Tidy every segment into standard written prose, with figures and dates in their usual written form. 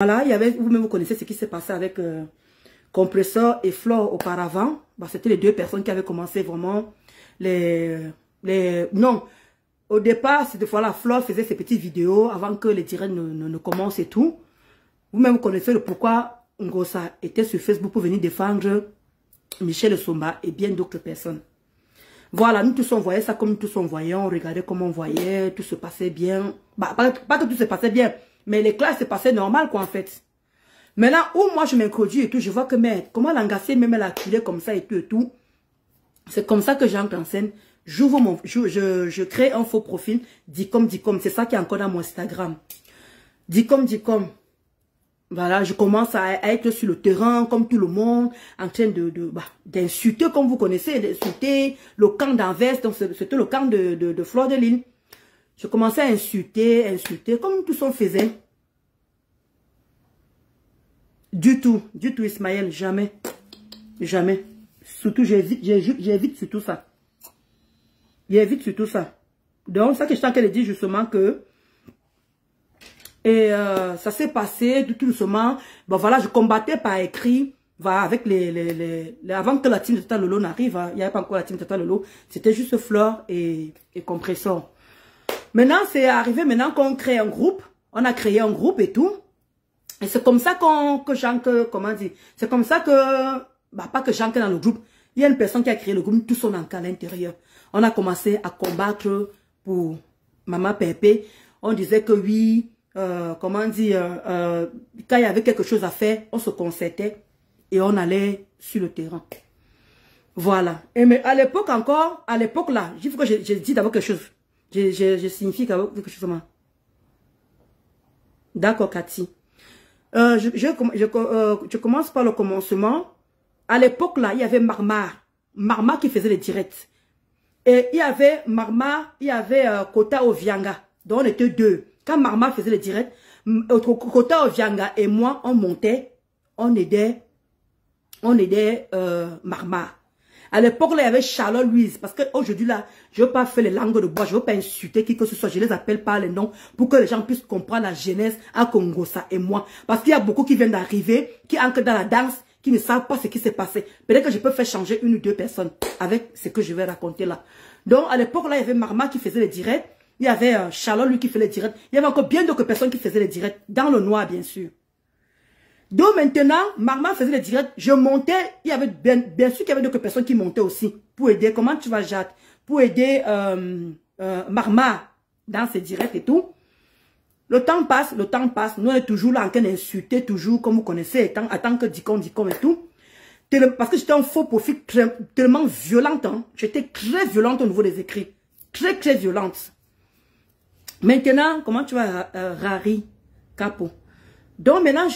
Voilà, il y avait, vous-même vous connaissez ce qui s'est passé avec Compresseur et Flore auparavant. Bah, c'était les deux personnes qui avaient commencé vraiment non, au départ, cette fois-là, Flore faisait ses petites vidéos avant que les directs ne commencent et tout. Vous-même vous connaissez le pourquoi Ngosa était sur Facebook pour venir défendre Michel Somba et bien d'autres personnes. Voilà, nous tous on voyait ça comme nous tous on voyait, on regardait comment on voyait, tout se passait bien. Bah, pas que tout se passait bien, mais les classes se passaient normal quoi en fait. Maintenant, où moi je m'introduis et tout, je vois que mais comment l'engager même elle a culé comme ça et tout. C'est comme ça que j'entre en scène. Je crée un faux profil, dit comme. C'est ça qui est encore dans mon Instagram. Dit comme. Voilà, je commence à être sur le terrain, comme tout le monde, en train d'insulter, comme vous connaissez, d'insulter le camp d'Anvers, donc c'était le camp de Fleur de Lys. Je commençais à insulter, comme tout ça faisait. Du tout, Ismaël, jamais. Jamais. Surtout, j'évite surtout ça. J'évite surtout ça. Donc, ça que je suis en train de dire justement que et ça s'est passé tout doucement. Bon voilà, je combattais par écrit. Voilà, avec avant que la team de Tata Lolo n'arrive, il n'y avait pas encore la team de Tata Lolo. C'était juste Flore et Compresseur. Maintenant, c'est arrivé maintenant qu'on crée un groupe. On a créé un groupe et tout. Et c'est comme ça comment dire, c'est comme ça que, bah pas que Jean que dans le groupe. Il y a une personne qui a créé le groupe, tout son encas à l'intérieur. On a commencé à combattre pour Maman Pépé. On disait que oui, comment dire, quand il y avait quelque chose à faire, on se concertait et on allait sur le terrain. Voilà. Et mais à l'époque encore, là, il faut que je dise d'abord quelque chose. Je signifie quelque chose. D'accord, Cathy. Je commence par le commencement. À l'époque là, il y avait Marma qui faisait les directs. Et il y avait Marma, il y avait Kota Ovianga. Donc on était deux. Quand Marma faisait les directs, Kota Ovianga et moi, on montait, on aidait Marma. À l'époque, là, il y avait Charlotte Louise. Parce qu'aujourd'hui, là, je ne veux pas faire les langues de bois. Je ne veux pas insulter qui que ce soit. Je les appelle par les noms pour que les gens puissent comprendre la jeunesse à Kongosa et moi. Parce qu'il y a beaucoup qui viennent d'arriver, qui entrent dans la danse, qui ne savent pas ce qui s'est passé. Peut-être que je peux faire changer une ou deux personnes avec ce que je vais raconter là. Donc, à l'époque, là, il y avait Marma qui faisait les directs. Il y avait Charlotte, lui, qui faisait les directs. Il y avait encore bien d'autres personnes qui faisaient les directs. Dans le noir, bien sûr. Donc maintenant, Marma faisait les directs, je montais, il y avait bien sûr qu'il y avait d'autres personnes qui montaient aussi pour aider. Comment tu vas, Jacques? Pour aider Marma dans ses directs et tout. Le temps passe, nous on est toujours là en train d'insulter, toujours comme vous connaissez, en tant que dicom et tout. Parce que j'étais un faux profil tellement violente, hein. J'étais très violente au niveau des écrits. Très violente. Maintenant, comment tu vas, Rari Capo? Donc maintenant,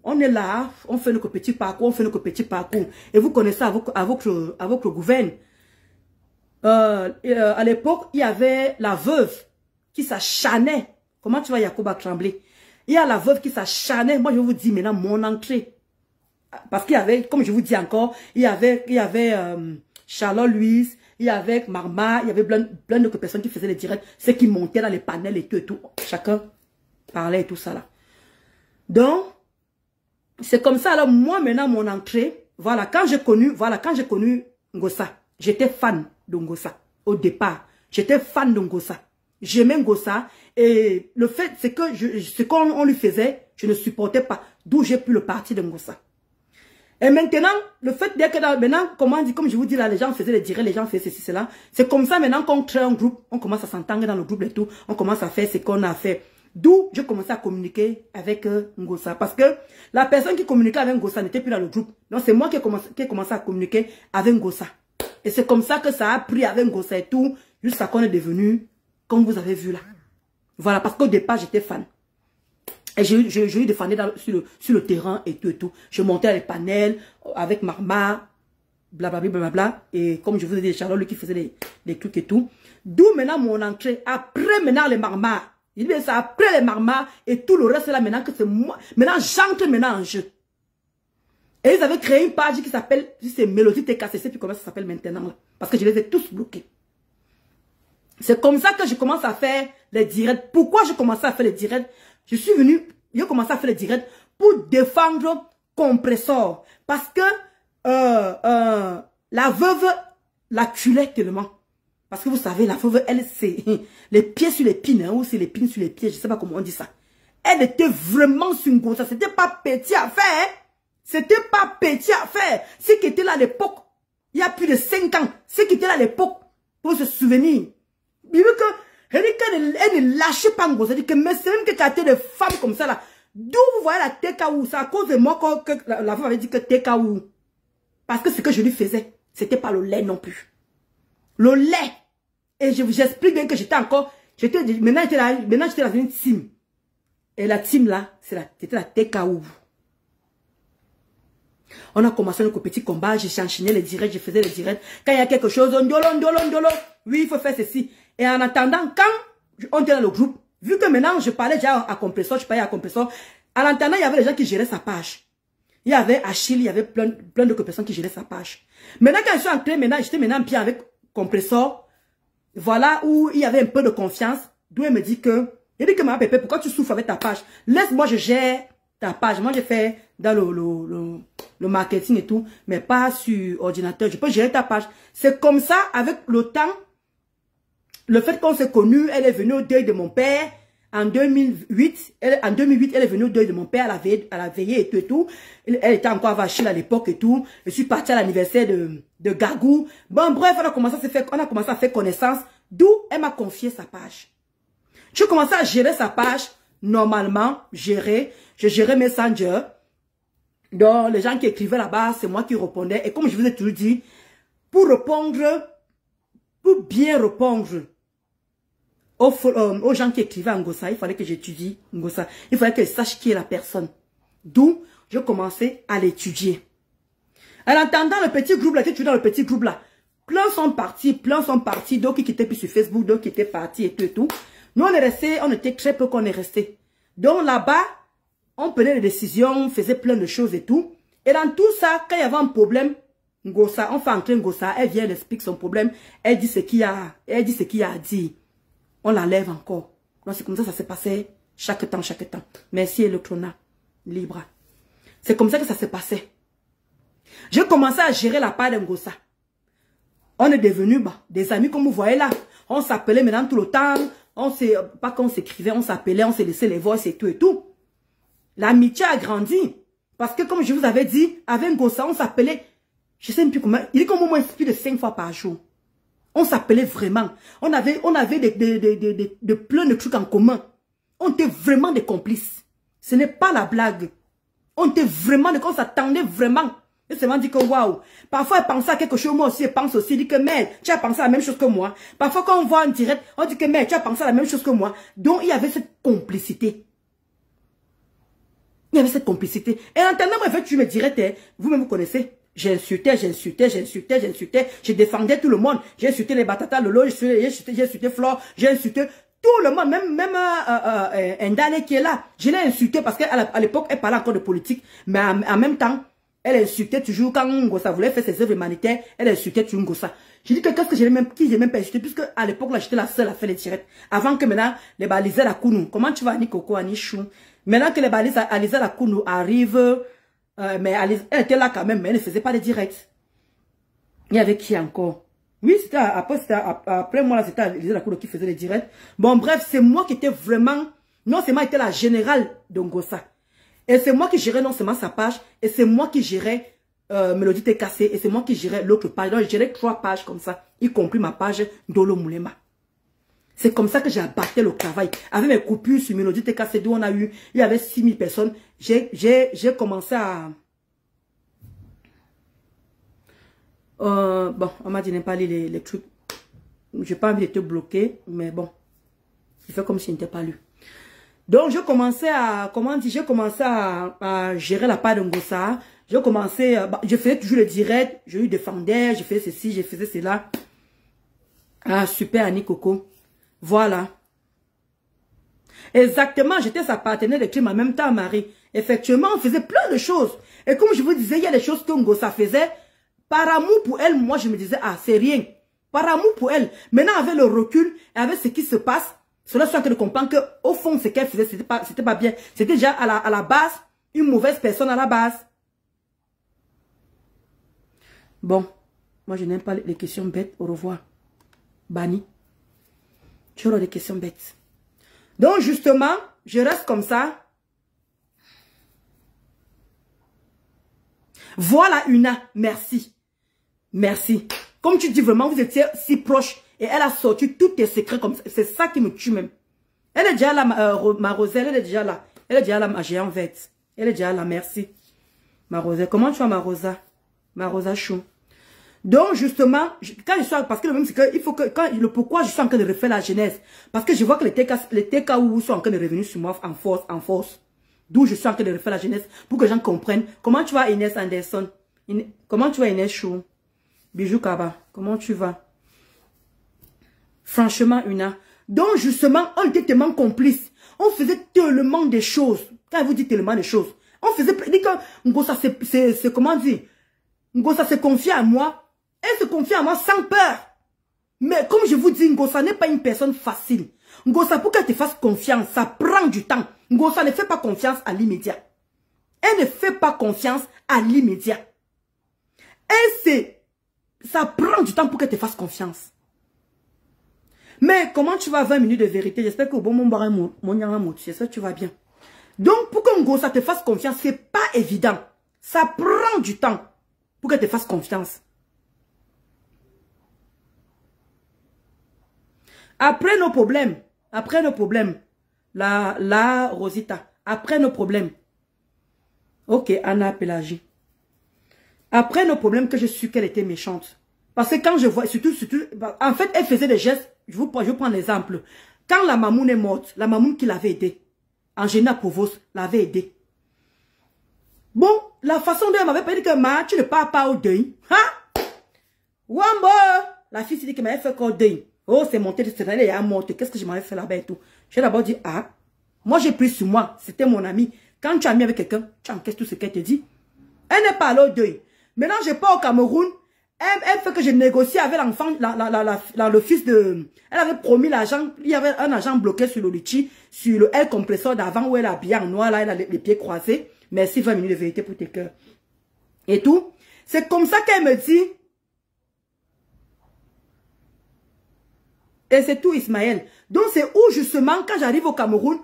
on est là, on fait notre petit parcours, Et vous connaissez à votre gouverne. À l'époque, il y avait la veuve qui s'acharnait. Comment tu vas, Yacouba Tremblay? Il y a la veuve qui s'acharnait. Moi, je vous dis maintenant mon entrée. Parce qu'il y avait, comme je vous dis encore, il y avait Charlotte Louise, il y avait Marma, il y avait plein d'autres personnes qui faisaient les directs, ceux qui montaient dans les panels et tout. Chacun parlait et tout ça là. Donc, c'est comme ça, alors moi maintenant mon entrée, voilà, quand j'ai connu Ngosa, j'étais fan de Ngosa, au départ, j'étais fan de Ngosa, j'aimais Ngosa, et le fait, c'est que ce qu'on lui faisait, je ne supportais pas, d'où j'ai pris le parti de Ngosa. Et maintenant, le fait d'être maintenant, comme je vous dis là, les gens faisaient les directs, les gens faisaient ceci, cela, c'est comme ça maintenant qu'on crée un groupe, on commence à s'entendre dans le groupe et tout, on commence à faire ce qu'on a fait. D'où je commençais à communiquer avec Ngosa. Parce que la personne qui communiquait avec Ngosa n'était plus dans le groupe. Donc c'est moi qui ai commencé à communiquer avec Ngosa. Et c'est comme ça que ça a pris avec Ngosa et tout. Jusqu'à qu'on est devenu, comme vous avez vu là. Voilà, parce qu'au départ j'étais fan. Et je lui défendais sur le terrain et tout. Je montais à les panels avec Marma, blablabla. Et comme je vous ai dit, Charlotte, lui qui faisait les trucs et tout. D'où maintenant mon entrée. Après maintenant les Marma. Il dit ça après les Marma et tout le reste là maintenant que c'est moi. Maintenant j'entre maintenant en jeu. Et ils avaient créé une page qui s'appelle, c'est Mélodie TKCC, puis comment ça s'appelle maintenant là. Parce que je les ai tous bloqués. C'est comme ça que je commence à faire les directs. Pourquoi je commençais à faire les directs? Je suis venu j'ai commencé à faire le direct pour défendre Compressor. Parce que la veuve l'acculait tellement. Parce que vous savez, la veuve, elle, c'est les pieds sur les pines, hein, ou c'est les pines sur les pieds, je sais pas comment on dit ça. Elle était vraiment sur une grosse, c'était pas petit à faire, hein. C'était pas petit à faire. Ce qui était là à l'époque, il y a plus de 5 ans, ce qui était là à l'époque, pour se souvenir. Il veut que, elle dit qu'elle ne lâchait pas en gros, elle dit que, mais c'est même que tu as été des femmes comme ça là. D'où vous voyez la TKO, c'est à cause de moi que la femme avait dit que TKO. Parce que ce que je lui faisais, c'était pas le lait non plus. Le lait. Et j'explique bien que j'étais encore, maintenant j'étais dans une team. Et la team là, c'était la TKO. On a commencé notre petit combat, j'ai enchaîné les directs, je faisais les directs. Quand il y a quelque chose, ndolo, oui, il faut faire ceci. Et en attendant, quand on était dans le groupe, vu que maintenant je parlais déjà à Compressor, je parlais à Compressor, en attendant, il y avait les gens qui géraient sa page. Il y avait Achille, il y avait plein d'autres personnes qui géraient sa page. Maintenant, quand je suis entré, j'étais maintenant bien avec Compressor. Voilà où il y avait un peu de confiance. D'où elle me dit que, il dit que ma pépé, pourquoi tu souffres avec ta page? Laisse-moi, je gère ta page. Moi, j'ai fait dans le marketing et tout, mais pas sur ordinateur. Je peux gérer ta page. C'est comme ça, avec le temps, le fait qu'on s'est connus, elle est venue au deuil de mon père. En 2008, elle est venue au deuil de mon père à la veillée et tout. Elle était encore à Vachil à l'époque et tout. Je suis partie à l'anniversaire de Gagou. Bon, bref, on a commencé à faire connaissance. D'où elle m'a confié sa page. Je commençais à gérer sa page. Normalement, je gérais Messenger. Donc, les gens qui écrivaient là-bas, c'est moi qui répondais. Et comme je vous ai toujours dit, pour bien répondre aux gens qui écrivaient en Ngossa, il fallait que j'étudie Ngossa. Il fallait que je sache qui est la personne. D'où je commençais à l'étudier. En attendant le petit groupe là, tu es dans le petit groupe là. Plein sont partis, d'autres qui étaient plus sur Facebook, d'autres qui étaient partis et tout. Nous on était très peu qu'on est resté. Donc là-bas, on prenait des décisions, on faisait plein de choses et tout. Et dans tout ça, quand il y avait un problème, Ngossa, on fait entrer Ngossa, elle vient, elle explique son problème, elle dit ce qu'il y a à dire. On l'enlève encore. Donc c'est comme ça s'est passé chaque temps. Merci Electrona, Libra. C'est comme ça que ça s'est passé. J'ai commencé à gérer la part de Ngossa. On est devenus des amis comme vous voyez là. On s'appelait maintenant tout le temps. Pas qu'on s'écrivait, on s'appelait, on s'est laissé les voix et tout. L'amitié a grandi. Parce que comme je vous avais dit, avec Ngossa, on s'appelait, je sais même plus comment, il est comme au moins plus de 5 fois par jour. On s'appelait vraiment. On avait plein de trucs en commun. On était vraiment des complices. Ce n'est pas la blague. On était vraiment, on s'attendait vraiment. Et c'est vraiment dit que waouh. Parfois, elle pensait à quelque chose, moi aussi, elle pense aussi. Elle dit que, mais, tu as pensé à la même chose que moi. Parfois, quand on voit en direct, on dit que, mais, tu as pensé à la même chose que moi. Donc, il y avait cette complicité. Il y avait cette complicité. Et en attendant, en fait, tu me dirais, vous-même, vous connaissez. J'insultais, je défendais tout le monde. J'ai insulté les Batata Lolo, j'ai insulté Flore, j'ai insulté tout le monde, même Ndale qui est là. Je l'ai insulté parce qu'à l'époque, elle parlait encore de politique, mais en même temps, elle insultait toujours quand Ngossa voulait faire ses œuvres humanitaires, elle insultait toujours Ngossa. J'ai dit que qu'est-ce que j'ai même pas insulté, puisque à l'époque, là, j'étais la seule à faire les directs. Avant que maintenant, les balisés à Kounou. Comment tu vas, Ani Coco, Ani Chou? Maintenant que les balisés à Kounou arrivent, mais elle était là quand même, mais elle ne faisait pas les directs. Il y avait qui encore? Oui, c'était après moi, c'était Alizé Lacour qui faisait les directs. Bon, bref, c'est moi qui étais vraiment, non seulement était la générale de Ngossa. Et c'est moi qui gérais non seulement sa page, et c'est moi qui gérais Mélodie TKC, et c'est moi qui gérais l'autre page. Donc, je gérais 3 pages comme ça, y compris ma page Dolo Moulema. C'est comme ça que j'ai abattu le travail. Avec mes coupures sur Mélodie TKC, d'où on a eu, il y avait 6000 personnes. J'ai commencé à... bon, on m'a dit de ne pas lire les trucs. J'ai pas envie de te bloquer, mais bon. Je fais comme si je n'étais pas lu. Donc, je commençais à... Comment dire? J'ai commencé à gérer la part de Ngossa. Je faisais toujours le direct. Je lui défendais. Je faisais ceci, je faisais cela. Ah, super, Annie Coco. Voilà. Exactement, j'étais sa partenaire de crime en même temps, Marie. Effectivement, on faisait plein de choses. Et comme je vous disais, il y a des choses que Ngossa faisait. Par amour pour elle, moi, je me disais, ah, c'est rien. Par amour pour elle. Maintenant, avec le recul, et avec ce qui se passe, Cela soit que de comprendre que au fond, ce qu'elle faisait, c'était pas bien. C'était déjà à la base, une mauvaise personne à la base. Bon, moi je n'aime pas les questions bêtes. Au revoir. Banni. Tu auras des questions bêtes. Donc justement, je reste comme ça. Voilà Una, merci. Merci. Comme tu dis vraiment, vous étiez si proches. Et elle a sorti tous tes secrets comme ça. C'est ça qui me tue même. Elle est déjà là, ma Roselle, elle est déjà là. Elle est déjà là, ma géante verte. Elle est déjà là, merci. Ma Roselle, comment tu vas ma Rosa? Ma Rosa chou. Donc justement, quand je suis, parce que le même c'est que, il faut que, pourquoi je suis en train de refaire la genèse. Parce que je vois que les TKU sont en train de revenir sur moi en force. D'où je suis en train de refaire la genèse pour que les gens comprennent. Comment tu vas Inès Anderson? Comment tu vas Inès Chou? Bijou Kaba, comment tu vas? Franchement, Una. Donc, justement, on était tellement complices. On faisait tellement de choses. Quand je vous dis tellement de choses, on faisait... Dit que Ngosa, c'est comment dire? Ngosa se confie à moi. Elle se confie à moi sans peur. Mais comme je vous dis, Ngosa n'est pas une personne facile. Ngosa, pour qu'elle te fasse confiance, ça prend du temps. Ngosa ne fait pas confiance à l'immédiat. Elle ne fait pas confiance à l'immédiat. Ça prend du temps pour qu'elle te fasse confiance. Mais comment tu vas 20 minutes de vérité? J'espère que au bon moment, j'espère que tu vas bien. Donc, pour que Ngosa te fasse confiance, c'est pas évident. Ça prend du temps pour qu'elle te fasse confiance. Après nos problèmes, la Rosita, après nos problèmes. Ok, Anna Pélagie. Après nos problèmes que je suis qu'elle était méchante. Parce que quand je vois, surtout, en fait, elle faisait des gestes, je prends l'exemple. Quand la mamoune est morte, la mamoune qui l'avait aidée, Angéna Provos l'avait aidée. Bon, la façon dont elle m'avait pas dit que tu ne pars pas au deuil. Hein? Wambo! La fille s'est dit qu'elle m'avait fait qu'au deuil. Oh, c'est monté, elle est morte. Qu'est-ce que je m'avais fait là-bas et tout? J'ai d'abord dit, ah, moi j'ai pris sur moi, c'était mon ami. Quand tu as mis avec quelqu'un, tu encaisses tout ce qu'elle te dit. Elle n'est pas allée au deuil. Maintenant, je pars au Cameroun. Elle fait que je négocie avec l'enfant, le fils de... Elle avait promis l'argent. Il y avait un argent bloqué sur le litchi, sur le L compresseur d'avant où elle est habillée en noir, là, elle a les pieds croisés. Merci 20 minutes de vérité pour tes cœurs. Et tout. C'est comme ça qu'elle me dit. Et c'est tout, Ismaël. Donc, c'est où, justement, quand j'arrive au Cameroun,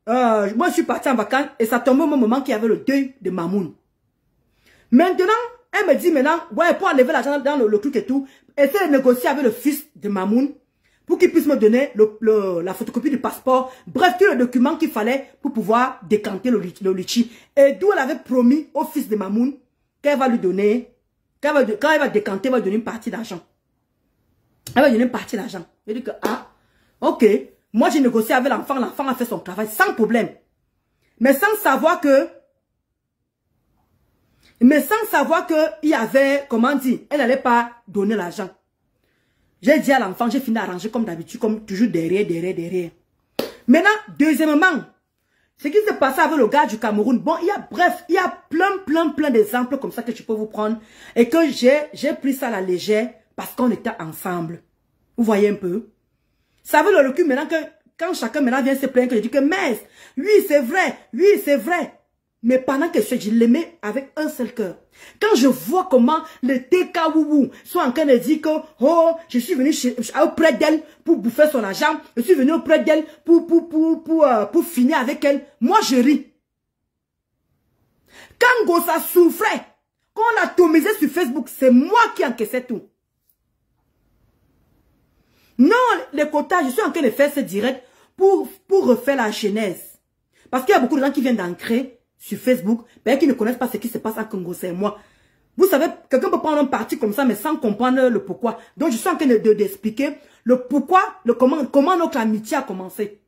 moi, je suis partie en vacances et ça tombait au moment qu'il y avait le deuil de Mamoun. Maintenant, elle me dit maintenant, ouais, pour enlever l'argent dans le truc et tout, essaie de négocier avec le fils de Mamoun pour qu'il puisse me donner la photocopie du passeport. Bref, tous les documents qu'il fallait pour pouvoir décanter le litchi. Et d'où elle avait promis au fils de Mamoun qu'elle va lui donner, quand elle va décanter, elle va lui donner une partie d'argent. Elle va lui donner une partie d'argent. Elle dit que, ah, ok, moi j'ai négocié avec l'enfant, l'enfant a fait son travail sans problème. Mais sans savoir que il y avait, comment dire, elle n'allait pas donner l'argent. J'ai dit à l'enfant, j'ai fini d'arranger comme d'habitude, comme toujours derrière. Maintenant, deuxièmement, ce qui s'est passé avec le gars du Cameroun, bon, il y a plein d'exemples comme ça que je peux vous prendre et que j'ai pris ça à la légère parce qu'on était ensemble. Vous voyez un peu? Ça veut le recul maintenant que, quand chacun maintenant vient se plaindre, que je dis que, mais, oui, c'est vrai. Mais pendant que je l'aimais avec un seul cœur. Quand je vois comment les TKWU sont en train de dire que, oh, je suis venu auprès d'elle pour bouffer son argent. Je suis venu auprès d'elle pour finir avec elle. Moi, je ris. Quand Ngosa souffrait, quand on l'a atomisé sur Facebook, c'est moi qui encaissais tout. Non, les quotas, je suis en train de faire ce direct pour refaire la genèse. Parce qu'il y a beaucoup de gens qui viennent d'ancrer sur Facebook, mais qui ne connaissent pas ce qui se passe entre Ngosa et moi. Vous savez, quelqu'un peut prendre un parti comme ça, mais sans comprendre le pourquoi. Donc, je suis en train d'expliquer le pourquoi, comment notre amitié a commencé.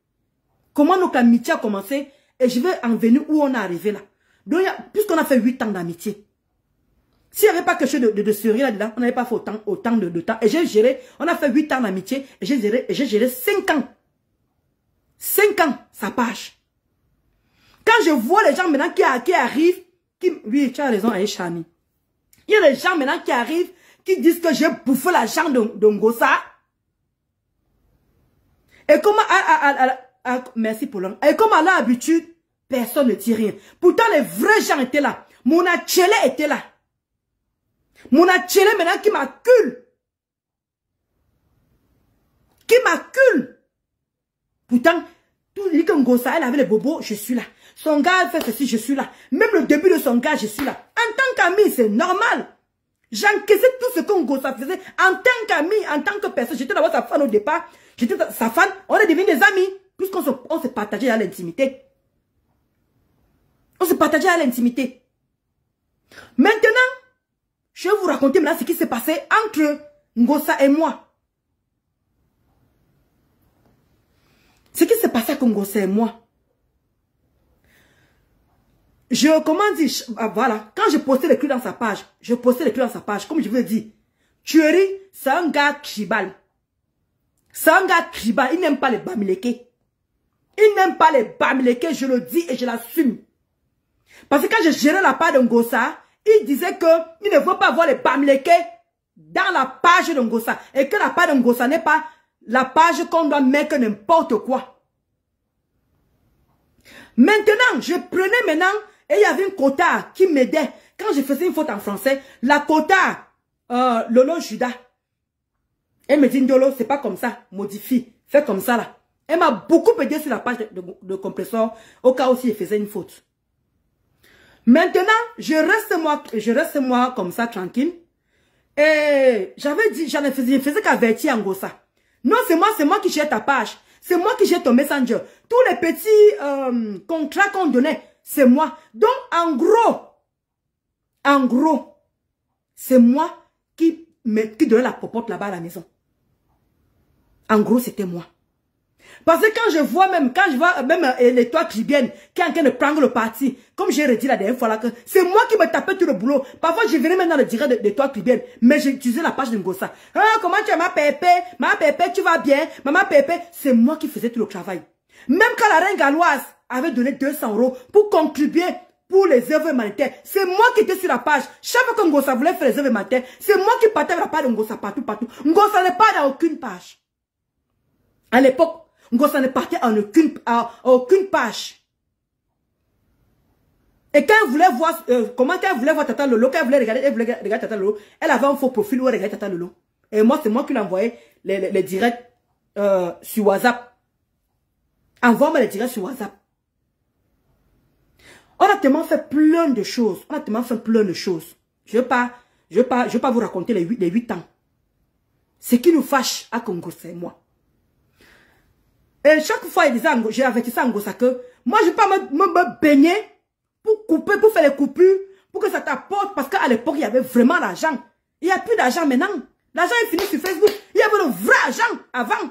Comment notre amitié a commencé, et je vais en venir où on est arrivé là. Donc, puisqu'on a fait 8 ans d'amitié, s'il n'y avait pas quelque chose de sérieux là-dedans, on n'avait pas fait autant de temps. Et j'ai géré, on a fait 8 ans d'amitié, et j'ai géré 5 ans. 5 ans, ça passe. Quand je vois les gens maintenant qui arrivent, oui, tu as raison, Aïchani. Il y a des gens maintenant qui arrivent, qui disent que j'ai bouffé l'argent de Ngosa. Et comme merci Paulin. Et comme à l'habitude, personne ne dit rien. Pourtant, les vrais gens étaient là. Mon Achele était là. Mon Achele maintenant qui m'accule. Qui m'accule. Pourtant, tout dit que Ngosa, elle avait les bobos, je suis là. Son gars fait ceci, je suis là. Même le début de son gars, je suis là. En tant qu'ami, c'est normal. J'encaissais tout ce que Ngosa faisait. En tant qu'ami, en tant que personne, j'étais d'abord sa fan au départ. J'étais sa fan, on est devenus des amis. Puisqu'on se partageait à l'intimité. On se partageait à l'intimité. Maintenant, je vais vous raconter maintenant ce qui s'est passé entre Ngosa et moi. Ce qui s'est passé avec Ngosa et moi. Comment dire, voilà, quand je postais les clés dans sa page, comme je vous ai dit, Thierry, c'est un gars tribal. C'est un gars tribal, il n'aime pas les bamileke. Il n'aime pas les bamileke, je le dis et je l'assume. Parce que quand je gérais la page de Ngosa, il disait qu'il ne veut pas voir les bamileke dans la page de Ngosa. Et que la page de Ngosa n'est pas la page qu'on doit mettre n'importe quoi. Maintenant, je prenais maintenant, et il y avait une quota qui m'aidait. Quand je faisais une faute en français, la quota, Lolo Judas, elle me dit, Ndolo, c'est pas comme ça, modifie, fais comme ça là. Elle m'a beaucoup aidé sur la page de compresseur, au cas où si je faisais une faute. Maintenant, je reste moi comme ça, tranquille. Et j'avais dit, je faisais qu'avertir Ngosa. Non, c'est moi qui gère ta page. C'est moi qui gère ton messenger. Tous les petits contrats qu'on donnait, c'est moi. Donc, en gros, c'est moi qui donnais la popote là-bas à la maison. En gros, c'était moi. Parce que quand je vois même les toits tribiennes qui est en train de prendre le parti, comme j'ai redit la dernière fois là, que c'est moi qui me tapais tout le boulot. Parfois, je venais maintenant le direct des toits tribiennes, mais j'utilisais la page de Ngosa. Ah, comment tu es ma pépé? Ma pépé, tu vas bien? Maman pépé, c'est moi qui faisais tout le travail. Même quand la reine galloise avait donné 200 € pour contribuer pour les œuvres humanitaires, c'est moi qui étais sur la page. Chaque fois que Ngosa voulait faire les œuvres humanitaires, c'est moi qui partais avec la page de Ngosa partout. Ngosa n'est pas dans aucune page. À l'époque, Ngosa ne partait en aucune page. Et quand elle voulait voir, quand elle voulait voir Tata Lolo, quand elle voulait regarder Tata Lolo, elle avait un faux profil où elle regardait Tata Lolo. Et moi, c'est moi qui l'envoyais les directs sur WhatsApp. Envoie-moi les directs sur WhatsApp. On a tellement fait plein de choses. Je ne vais pas vous raconter les 8 ans. Ce qui nous fâche à Ngosa, c'est moi. Et chaque fois, j'ai averti à Ngosa que moi, je ne vais pas me baigner pour couper, pour faire les coupures, pour que ça t'apporte. Parce qu'à l'époque, il y avait vraiment l'argent. Il n'y a plus d'argent maintenant. L'argent est fini sur Facebook. Il y avait le vrai argent avant.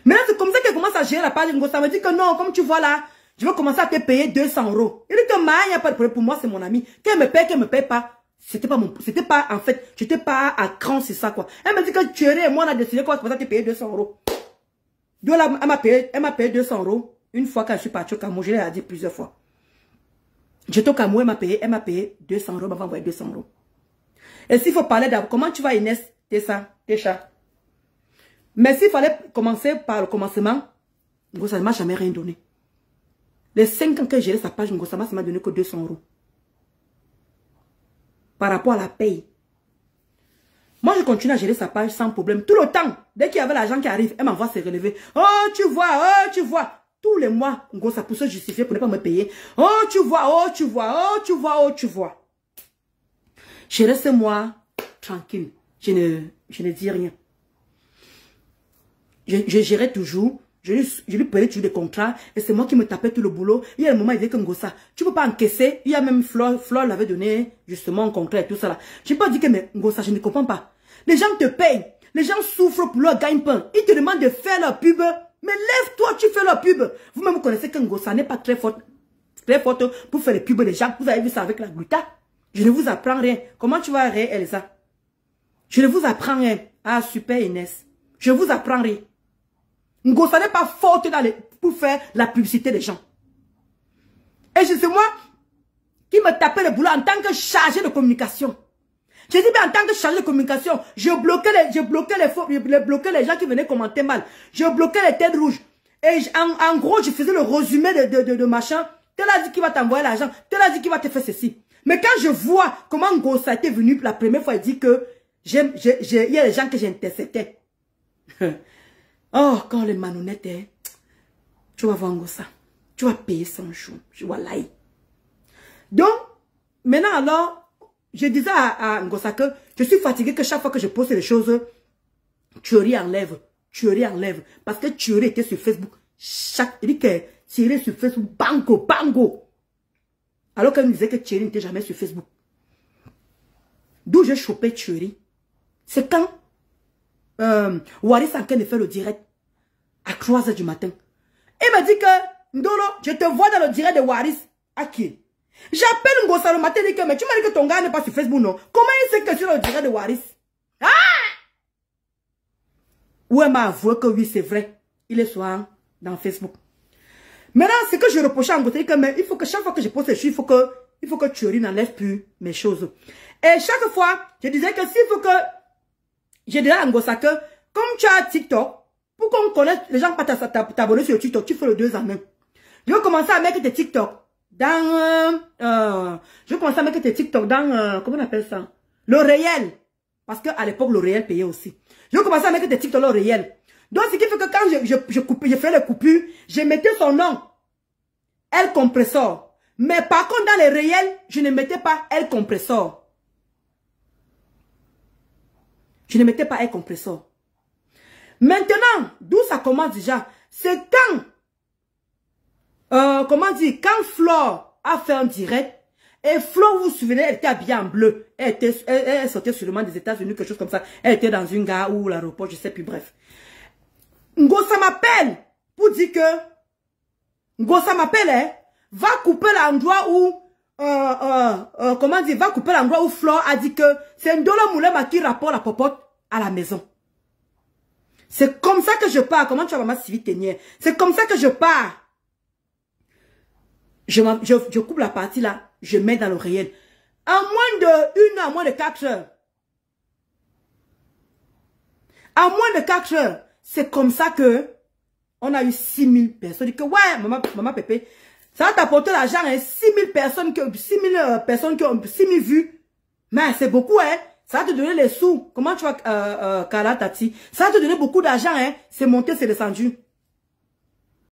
Maintenant, c'est comme ça qu'elle commence à gérer la page de Ngosa. Elle me dit que non, comme tu vois là, je vais commencer à te payer 200 €. Il dit que il n'y a pas de problème. Pour moi, c'est mon ami. Qu'elle me paye pas. C'était pas, en fait, j'étais pas à cran, c'est ça, quoi. Elle m'a dit que tu et moi, on a décidé qu'on va te payer 200 €. Donc là, elle m'a payé 200 € une fois quand je suis partie au Cameroun. Je l'ai dit plusieurs fois. J'étais au Cameroun, elle m'a payé 200 €, elle m'a envoyé 200 €. Et s'il faut parler d'abord, comment tu vas, Inès, Técha? Mais s'il fallait commencer par le commencement, Ngosa ne m'a jamais rien donné. Les 5 ans que j'ai géré sa page, Ngosa ne m'a donné que 200 €. Par rapport à la paye. Moi, je continue à gérer sa page sans problème. Tout le temps, dès qu'il y avait l'argent qui arrive, elle m'envoie ses relevés. Oh, tu vois. Tous les mois, Ngosa pour se justifier, pour ne pas me payer. Oh, tu vois. Je reste moi, tranquille. Je ne dis rien. Je gérais toujours. Je lui payais toujours des contrats et c'est moi qui me tapais tout le boulot. Il y a un moment, il disait que Ngosa, tu ne peux pas encaisser. Il y a même Flore l'avait donné justement un contrat et tout ça là. Je n'ai pas dit que mais Ngosa, je ne comprends pas. Les gens te payent. Les gens souffrent pour leur gagne-pain. Ils te demandent de faire leur pub. Mais lève-toi, tu fais leur pub. Vous-même vous connaissez que Ngosa n'est pas très forte pour faire les pubs des gens. Vous avez vu ça avec la gluta. Je ne vous apprends rien. Comment tu vas, Elsa? Je ne vous apprends rien. Ah, super Inès. Je ne vous apprends rien. Ngosa n'est pas forte pour faire la publicité des gens. Et c'est moi qui me tapais le boulot en tant que chargé de communication. J'ai dit, mais en tant que chargé de communication, je bloquais les gens qui venaient commenter mal. Je bloquais les têtes rouges. Et en gros, je faisais le résumé de machin. Tel a dit qu'il va t'envoyer l'argent. Tel a dit qu'il va te faire ceci. Mais quand je vois comment Ngossa était venu la première fois, il dit que il y a des gens que j'interceptais. Oh, quand les manonnettes, hein, tu vas voir Ngossa. Tu vas payer 100 jours. Je vois là. Donc, maintenant alors, je disais à Ngossa que je suis fatiguée que chaque fois que je poste des choses, Thierry enlève. Parce que Thierry était sur Facebook. Il dit que Thierry sur Facebook, bango. Alors qu'elle me disait que Thierry n'était jamais sur Facebook. D'où j'ai chopé Thierry. C'est quand Waris en train de faire le direct à 3h du matin. Il m'a dit que Ndolo, je te vois dans le direct de Waris. À qui? J'appelle Ngossa le matin et dit que mais tu m'as dit que ton gars n'est pas sur Facebook, non? Comment il sait que tu es dans le direct de Waris? Ah! Ou elle m'a avoué que oui, c'est vrai. Il est souvent dans Facebook. Maintenant, ce que je reprochais à Ngossa, c'est que mais il faut que chaque fois que je poste des choses, il faut que Thierry n'enlève plus mes choses. Et chaque fois, je disais que s'il faut que j'ai dit à Ngossa que comme tu as TikTok, pour qu'on connaisse les gens pas t'abonner sur TikTok, tu fais le 2 en 1. Je vais commencer à mettre tes TikTok dans comment on appelle ça? Le réel. Parce qu'à l'époque, le réel payait aussi. Je vais commencer à mettre tes TikTok le réel. Donc, ce qui fait que quand je fais les coupures, je mettais son nom. El Compressor. Mais par contre, dans les réels, je ne mettais pas El Compressor. Je ne mettais pas El Compressor. Maintenant, d'où ça commence déjà? C'est quand, quand Flore a fait un direct, et Flore, vous vous souvenez, elle était habillée en bleu. Elle sortait sûrement des États-Unis, quelque chose comme ça. Elle était dans une gare ou l'aéroport, je sais plus, bref. Ngossa m'appelle pour dire que Ngossa m'appelle, hein, va couper l'endroit où va couper l'endroit où Flore a dit que c'est Ndolo Moulema qui rapporte la popote à la maison. C'est comme ça que je pars. Comment tu vas maman Sylvie Ténière? C'est comme ça que je pars. Je coupe la partie là, je mets dans le réel. En moins de 1 heure, en moins de 4 heures. En moins de 4 heures. C'est comme ça que on a eu 6000 personnes. Je dis que ouais, maman Pépé, ça va t'apporter l'argent, hein, 6000 personnes qui ont 6000 vues. Mais c'est beaucoup, hein. Ça va te donner les sous. Comment tu vas, Kala Tati? Ça va te donner beaucoup d'argent, hein. C'est monté, c'est descendu.